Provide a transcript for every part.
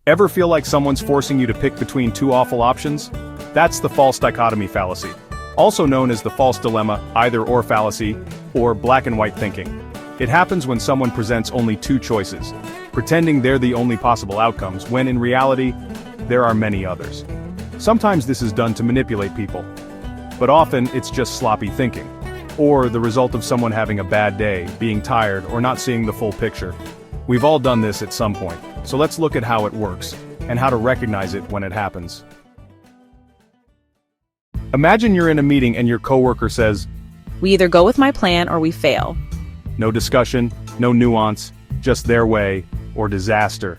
Ever feel like someone's forcing you to pick between two awful options? That's the false dichotomy fallacy, also known as the false dilemma, either-or fallacy, or black and white thinking. It happens when someone presents only two choices, pretending they're the only possible outcomes, when in reality, there are many others. Sometimes this is done to manipulate people, but often it's just sloppy thinking, or the result of someone having a bad day, being tired, or not seeing the full picture. We've all done this at some point, so let's look at how it works, and how to recognize it when it happens. Imagine you're in a meeting and your coworker says, "We either go with my plan or we fail." no discussion, no nuance, just their way, or disaster.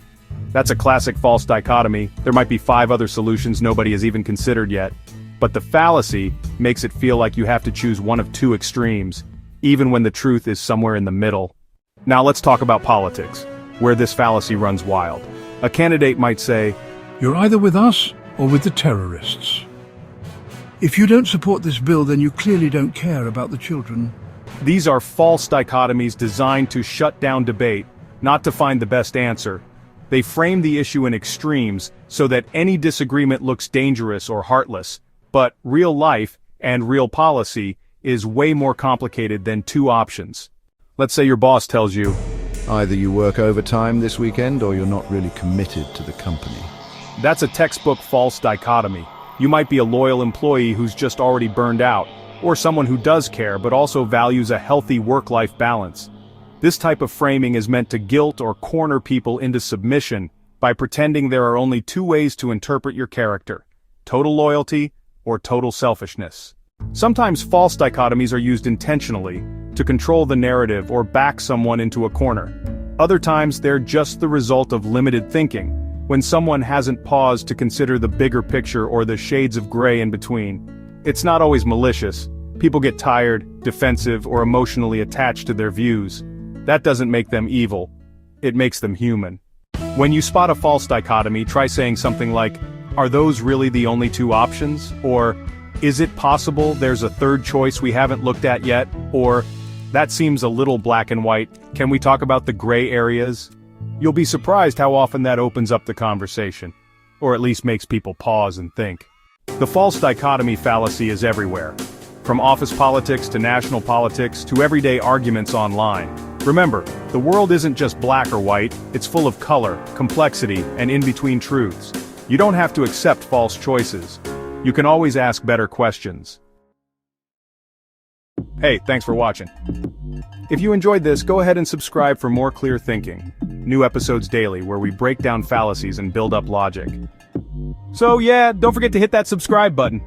That's a classic false dichotomy. There might be 5 other solutions nobody has even considered yet. But the fallacy makes it feel like you have to choose one of 2 extremes, even when the truth is somewhere in the middle. Now let's talk about politics, where this fallacy runs wild. A candidate might say, "You're either with us or with the terrorists. If you don't support this bill, then you clearly don't care about the children." these are false dichotomies designed to shut down debate, not to find the best answer. They frame the issue in extremes so that any disagreement looks dangerous or heartless. But real life, and real policy, is way more complicated than 2 options. Let's say your boss tells you, Either you work overtime this weekend or you're not really committed to the company. that's a textbook false dichotomy. You might be a loyal employee who's just already burned out, or someone who does care but also values a healthy work-life balance. This type of framing is meant to guilt or corner people into submission by pretending there are only 2 ways to interpret your character: total loyalty or total selfishness. Sometimes false dichotomies are used intentionally to control the narrative or back someone into a corner. Other times they're just the result of limited thinking, when someone hasn't paused to consider the bigger picture or the shades of gray in between. It's not always malicious. People get tired, defensive, or emotionally attached to their views. That doesn't make them evil. It makes them human. When you spot a false dichotomy, try saying something like, "Are those really the only 2 options?" Or, "Is it possible there's a 3rd choice we haven't looked at yet?" Or, "That seems a little black and white. Can we talk about the gray areas?" You'll be surprised how often that opens up the conversation, or at least makes people pause and think. The false dichotomy fallacy is everywhere, from office politics to national politics to everyday arguments online. Remember, the world isn't just black or white, it's full of color, complexity, and in-between truths. You don't have to accept false choices. You can always ask better questions. Hey, thanks for watching. If you enjoyed this, go ahead and subscribe for more clear thinking. New episodes daily where we break down fallacies and build up logic. So yeah, don't forget to hit that subscribe button.